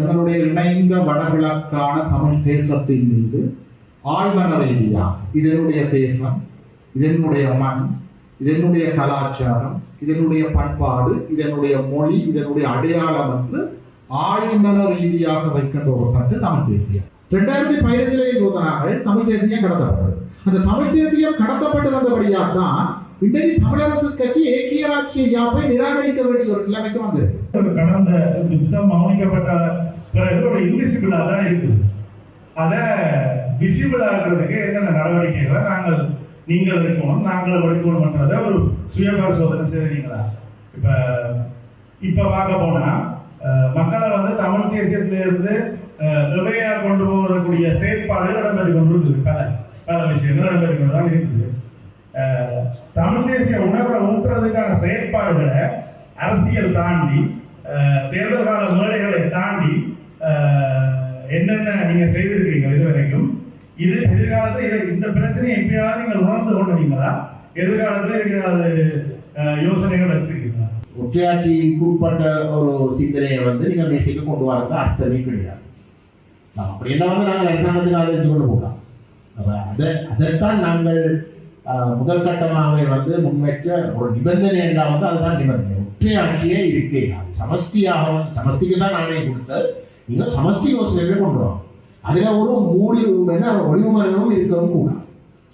எங்களுடைய இணைந்த வடகிழக்கான தமிழ் தேசத்தின் மீது ஆழ்மன ரீதியாக இதனுடைய தேசம், இதனுடைய மண், இதனுடைய கலாச்சாரம், இதனுடைய பண்பாடு, இதனுடைய மொழி, இதனுடைய அடையாளம் என்று ஆழ்மன ரீதியாக வைக்கின்ற ஒரு கருத்து தமிழ் தேசியம். 2015 தமிழ் தேசியம் கடத்தப்பட்டது. அந்த தமிழ் தேசியம் கடத்தப்பட்டு வந்தபடியாக தான் இன்றைக்கு தமிழரசு கட்சி ஏக்கிய ராட்சிய யாப்பை நிராகரிக்க வேண்டிய ஒரு நிலைமைக்கு வந்திருக்கு. கடந்த யுத்தம் கவனிக்கப்பட்ட பிறகு ஒரு இன்விசிபிளா தான் இருக்குது. அதை விசிபிள் ஆகிறதுக்கு என்னென்ன நடவடிக்கைகளை நீங்கள் எடுக்கணும், நாங்கள் எடுக்கணும்ன்றதை ஒரு சுய பரிசோதனை செய்றீங்களா? இப்ப பார்க்க போனா மக்களை தமிழ் தேசியத்திலிருந்து நிறைய கொண்டு போகக்கூடிய செயற்பாடுகள் இடம்பெற்று கொண்டு இருக்குது. பல விஷயங்கள் இடம்பெற்று தான் இருக்குது. தமிழ் தேசிய உணர்வை ஊற்றுறதுக்கான செயற்பாடுகளை அரசியல் தாண்டி, தேர்தல் கால மேடைகளை தாண்டி என்னென்ன நீங்க செய்திருக்கீங்க இதுவரைக்கும்? இது எதிர்காலத்தில் இந்த பிரச்சனையை எப்பயாவது நீங்கள் உணர்ந்து கொண்டீங்களா? எதிர்காலத்தில் இருக்கிற யோசனைகள் வச்சிருக்கீங்களா? ஒற்றையாட்சிக்கு உட்பட்ட ஒரு சிந்தனையை நீங்கள் தேசியக்கு கொண்டு வரது அர்த்தமே கிடையாது. அப்படி என்ன நாங்கள் அரசாங்கத்துக்கு ஆதரித்து கொண்டு போகலாம். அதைத்தான் நாங்கள் முதல் கட்டமாகவே முன்வைச்ச ஒரு நிபந்தனை என்றால் அதுதான் நிபந்தனை. ஒற்றையாட்சியே இருக்கே சமஷ்டியாக சமஷ்டிக்கு தான் நானே கொடுத்த நீங்கள் சமஷ்டி யோசனைகளை கொண்டு வரோம். அதில் ஒரு ஒளிவுமறைவும் இருக்கவும் கூடாது.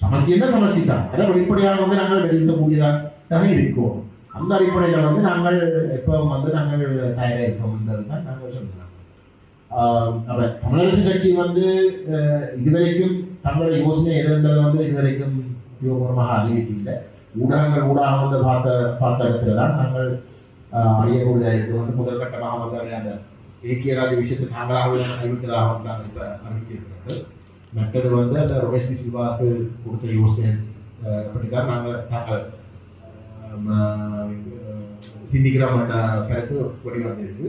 சமஷ்டி என்ன சமஷ்டி தான், அதை வெளிப்படையாக நாங்கள் வெளியிடக்கூடியதாக இருக்கோம். அந்த அடிப்படையில் நாங்கள் எப்போ நாங்கள் தயாராக இருக்கோம்ன்றது தான் நாங்கள் சொல்கிறோம். தமிழரசு கட்சி இதுவரைக்கும் தங்களுடைய யோசனை எதிர்ந்ததை இதுவரைக்கும் யோகமாக அறிவிக்கவில்லை. ஊடகங்கள் ஊடாக பார்த்த இடத்துல தான் நாங்கள் அறியக்கூடியதாக இருக்கு. முதல் கட்டமாக அந்த ஏக்கிய ராஜ விஷயத்தை நாங்களாகவே கைவிட்டதாக நாங்கள் இப்போ அறிவிச்சிருக்கிறது. மற்றது அந்த ரமேஷ் பி சில்வாவுக்கு கொடுத்த யோசனை அப்படித்தான் நாங்கள் சிந்திக்கிறோம் என்ற கருத்து வெளிவந்திருக்கு.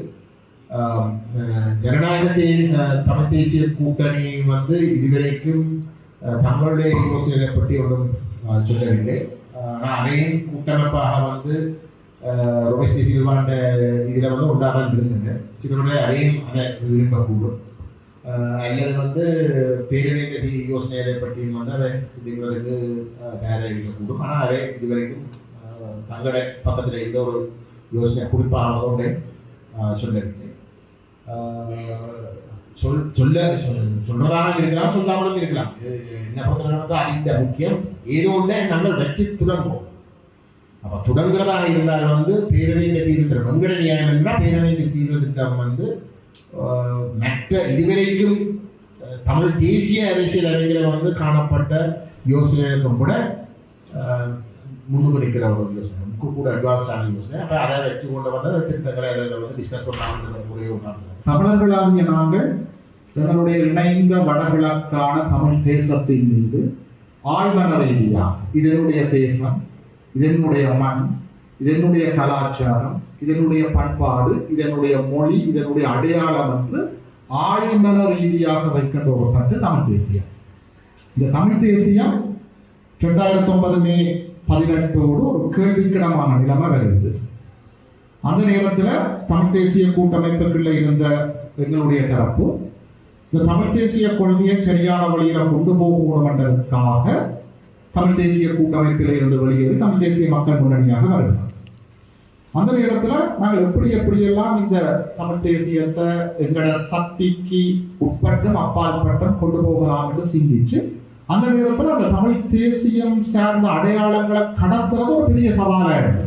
ஜனநாயகத்தின் தமிழ் தேசிய கூட்டணி இதுவரைக்கும் தங்களுடைய யோசனைகளை பற்றி ஒன்றும் சொல்லவில்லை. ஆனால் அதையும் கூட்டமைப்பாக ரமேஷ் பி சில்வாண்ட இதில் உண்டாக இருந்தது. சிலருடைய அதையும் அதை விரும்பக்கூடும். அல்லது பேரவையின் யோசனைகளை பற்றியும் அதை சிந்திக்கிறதுக்கு தயாராக இருக்கக்கூடும். ஆனால் அவை இதுவரைக்கும் தங்களுடைய பக்கத்தில் எந்த ஒரு யோசனை குறிப்பாக சொல்லவில்லை. சொல்றதாக இருக்கலாம், சொல்லாமலும் இருக்கலாம். என்ன பொறுத்தவரை அதிக முக்கியம் ஏதோ ஒன்றை நாங்கள் வச்சு தொடங்குவோம். அப்போ தொடங்குறதாக இருந்தால் பேரவையின் தீர்வு வெங்கட நியாயம் என்றால் பேரவையின் தீர்வு திட்டம் மற்ற இதுவரைக்கும் தமிழ் தேசிய அரசியல் அறைகளை காணப்பட்ட யோசனைகளுக்கும் கூட முன்னுக்கு ஒரு யோசனை கூட அட்வான்ஸ்டான யோசனை. அப்போ அதை வச்சு கொண்டு திருத்தங்களை டிஸ்கஸ் பண்ணாமல் தமிழர்களாகிய நாங்கள் எங்களுடைய இணைந்த வடகிழக்கான தமிழ் தேசத்தின் மீது ஆழ்மன ரீதியாக இதனுடைய தேசம், இதனுடைய மண், இதனுடைய கலாச்சாரம், இதனுடைய பண்பாடு, இதனுடைய மொழி, இதனுடைய அடையாளம் என்று ஆழ்மன ரீதியாக வைக்கின்ற ஒரு கருத்து தமிழ் தேசியம். இந்த தமிழ் தேசியம் 2009 மே 18 ஒரு கேள்விக்கிடமான நிலைமை வருகிறது. அந்த நேரத்தில் தமிழ் தேசிய கூட்டமைப்புக்குள்ள இருந்த எங்களுடைய தரப்பு இந்த தமிழ் தேசிய கொள்கையை சரியான வழியில் கொண்டு போகணும் என்பதற்காக தமிழ் தேசிய கூட்டமைப்பில் இருந்து வெளியேறி தமிழ் தேசிய மக்கள் முன்னணியாக வருகிறார். அந்த நேரத்தில் நாங்கள் எப்படியெல்லாம் இந்த தமிழ் தேசியத்தை எங்களோட சக்திக்கு உட்பட்டும் அப்பாற்பட்டும் கொண்டு போகலாம் என்று சிந்திச்சு அந்த நேரத்தில் அந்த தமிழ் தேசியம் சார்ந்த அடையாளங்களை கடத்துறது ஒரு பெரிய சவாலாக இருக்கு.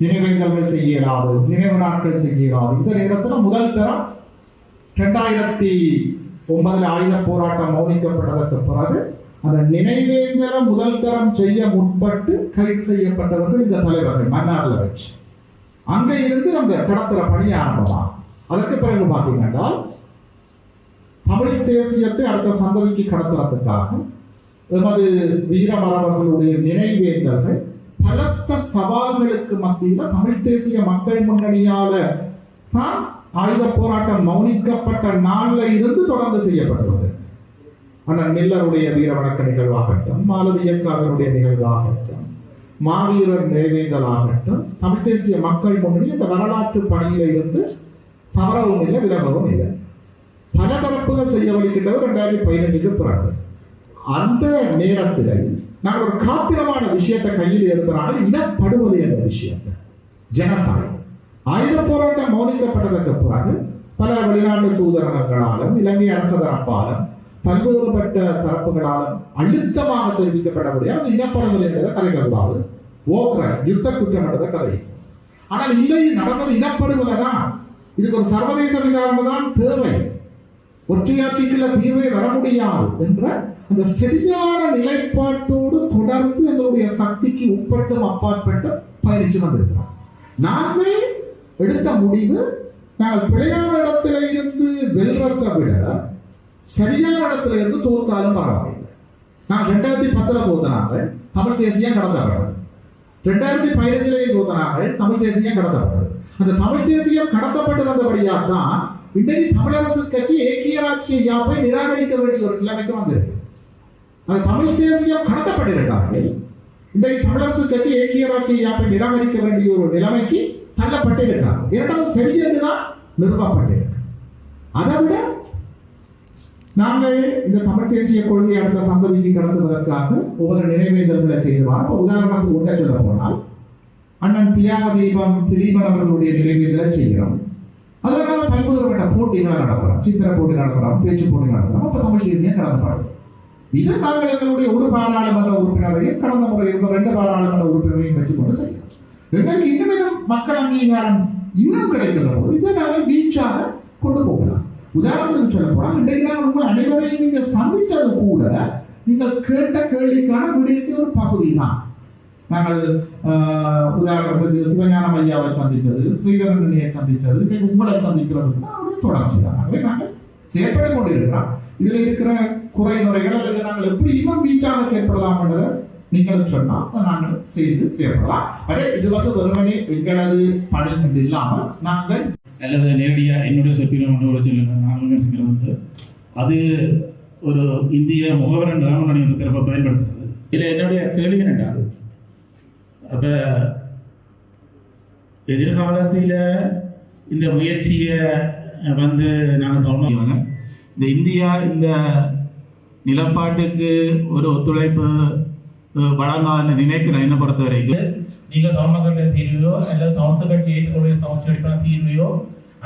நினைவேந்தல்கள் செய்ய இயலாது, நினைவு நாட்கள் செய்ய இயலாது. இந்த நேரத்தில் முதல் தரம் 2009 ஆயுத போராட்டம் மௌனிக்கப்பட்டதற்கு பிறகு அந்த நினைவேந்தலை முதல் தரம் செய்ய முற்பட்டு கைது செய்யப்பட்டவர்கள் இந்த தலைவர்கள் மன்னார்ல வச்சு அங்க இருந்து அந்த கடத்துற பணி ஆரம்பமாகும். அதற்கு பிறகு பார்த்தீங்கன்னா தமிழ் தேசியத்தை அடுத்த சந்ததிக்கு கடத்துறதுக்காக எமது வீரமரவர்களுடைய நினைவேந்தல்கள் பலத்த சவால்களுக்கு மத்தியில் தமிழ் தேசிய மக்கள் முன்னணியால தான் ஆயுத போராட்டம் மௌனிக்கப்பட்ட நாளில் இருந்து தொடர்ந்து செய்யப்படுவது. ஆனால் மில்லருடைய வீர வணக்க நிகழ்வாகட்டும், மாலவியக்காரருடைய நிகழ்வாகட்டும், மாவீரர் நினைவேந்தலாகட்டும், தமிழ் தேசிய மக்கள் முன்னணி இந்த வரலாற்று பணியில இருந்து தவறவும் இல்லை, விலகவும் இல்லை. பல தரப்புகள் செய்ய வலிக்கின்றது 2015 பிறகு. அந்த நேரத்தில் நாங்கள் ஒரு காத்திரமான விஷயத்தை கையில் எடுக்கிறாங்க, இனப்படுகொலை என்ற விஷயத்தை. ஜனசாய் ஆயுத போராட்டம் மௌனிக்கப்பட்டதற்கு பிறகு பல வெளிநாட்டு தூதரகங்களாலும் இலங்கை அரச தரப்பாலும் பல்வேறுபட்ட தரப்புகளாலும் அழுத்தமாக தெரிவிக்கப்படக்கூடிய அந்த இனப்படுகொலை என்பதை கதைக்கூடாது. யுத்த குற்றம் என்றதை கதை. ஆனால் இல்லை, நடந்தது இனப்படுகொலை தான். இதுக்கு ஒரு சர்வதேச விசாரணை தான் தேவை. ஒற்றையாட்சிக்குள்ள தீர்வை வர முடியாது என்ற அந்த சரியான நிலைப்பாட்டோடு தொடர்ந்து எங்களுடைய சக்திக்கு உட்பட்டும் அப்பாற்பட்டு பயிற்சி வந்திருக்கிறோம். நாங்கள் எடுத்த முடிவு, நாங்கள் பிழையான இடத்துல இருந்து வெல்றதை விட சரியான இடத்துல இருந்து தோற்றாலும் பரவாயில்லை. நாங்கள் 2010 தோத்தினாங்க, தமிழ் தேசியம் கடத்தப்பட்டது. 2015 தோத்தினாங்க, தமிழ் தேசியம் கடத்தப்பட்டது. அந்த தமிழ் தேசியம் கடத்தப்பட்டு வந்தபடியாக தான் இன்றைக்கு தமிழரசு கட்சி ஏக்கிய ராட்சிய யாப்பை நிராகரிக்க வேண்டிய ஒரு நிலைமைக்கு வந்திருக்கு. அந்த தமிழ் தேசியம் கடத்தப்பட்டிருக்கார்கள். இன்றைக்கு தமிழரசு கட்சி ஏக்கிய ராட்சிய யாப்பை நிராகரிக்க வேண்டிய ஒரு நிலைமைக்கு தள்ளப்பட்டிருக்காங்க. இரண்டாவது சரியென்று தான் நிறுவப்பட்டிருக்கு. அதை விட நாங்கள் இந்த தமிழ் தேசிய கொள்கையை அடுத்த சந்ததிக்கு கடத்துவதற்காக ஒவ்வொரு நினைவேந்தல்களை செய்துவாங்க. உதாரணத்துக்கு ஒன்றை சொல்ல போனால், அண்ணன் தியாக தீபம் திலீபன் அவர்களுடைய நினைவேந்தலை செய்கிறோம். அதனால பல்வேறுபட்ட போட்டிகளை நடத்துறோம், சித்திர போட்டி நடத்துறோம், பேச்சு போட்டி நடத்துறோம். அப்ப தமிழ் தேசியம் கடத்தப்படும். இது நாங்கள் எங்களுடைய ஒரு பாராளுமன்ற உறுப்பினரையும் கடந்த முறை இருந்த 2 பாராளுமன்ற உறுப்பினரையும் வச்சுக்கொண்டு செய்யலாம். எங்களுக்கு இன்னும் மக்கள் அங்கீகாரம் இன்னும் கிடைக்கின்ற போது இதை நாங்கள் வீச்சாக கொண்டு போகலாம். உதாரணத்துக்கு சொல்ல போனால், இன்றைக்கு நாங்கள் உங்கள் அனைவரையும் நீங்கள் சந்தித்தது கூட நீங்கள் கேட்ட கேள்விக்கான விடைக்கு ஒரு பகுதி தான். நாங்கள் உதாரணத்துக்கு சிவஞானம் ஐயாவை சந்தித்தது, ஸ்ரீதரனியை சந்தித்தது, இன்னைக்கு உங்களை சந்திக்கிறதுக்கு அவருடைய தொடர்ச்சி தான். ஆகவே நாங்கள் செயற்பட கொண்டிருக்கிறோம். இதில் இருக்கிற குறைமுறைகள் அல்லது நாங்கள் எப்படி இன்னும் வீச்சாக செயற்படலாம் என்றதை நீங்கள் சொன்னால் நாங்கள் செய்து செயற்படலாம். அதே இது வெறுமனே எங்களது பணி என்று இல்லாமல் நாங்கள் அல்லது நேரடியாக என்னுடைய சொற்பிலும் சொல்லுங்கள். நான் விமர்சிக்கிறது வந்து அது ஒரு இந்திய முகவர் என்ற நான் பிறப்பை பயன்படுத்துகிறது. இதில் என்னுடைய கேள்வி என்னென்றால், அப்போ எதிர்காலத்தில் இந்த முயற்சியை வந்து நாங்கள் தொடங்குவாங்க. இந்த இந்தியா இந்த நிலப்பாட்டுக்கு ஒரு ஒத்துழைப்பு வழங்காத நினைக்கிறேன். என்னை பொறுத்த வரைக்கும் நீங்கள் தமிழக தீர்வையோ அல்லது தமிழக கட்சி ஏற்றுக்கொள்ள சமஸ்டியான தீர்வையோ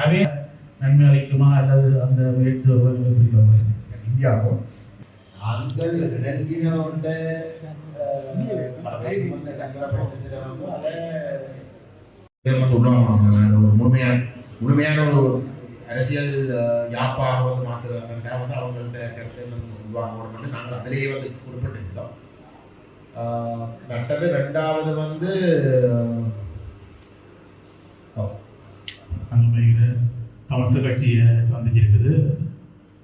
அவை நன்மை அளிக்குமா அல்லது அந்த முயற்சி இந்தியாவும் ஆண்கள் இறங்கினோட முழுமையான ஒரு அரசியல் யாப்பாக வந்து மாற்றுறதுக்காக வந்து அவங்கள்ட்ட கருத்தை உருவாங்க. நாங்கள் அதிலேயே வந்து குறிப்பிட்டிருந்தோம். நட்டது 2வது வந்து தமிழக கட்சியை சந்திச்சிருக்குது.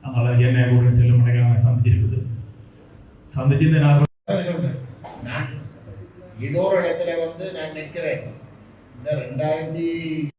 அதனால என்ன கூட செல்லும் சந்திச்சிருக்குது. சந்திச்சு இந்த நான் ஏதோ ஒரு இடத்துல வந்து நான் நினைக்கிறேன் இந்த 2000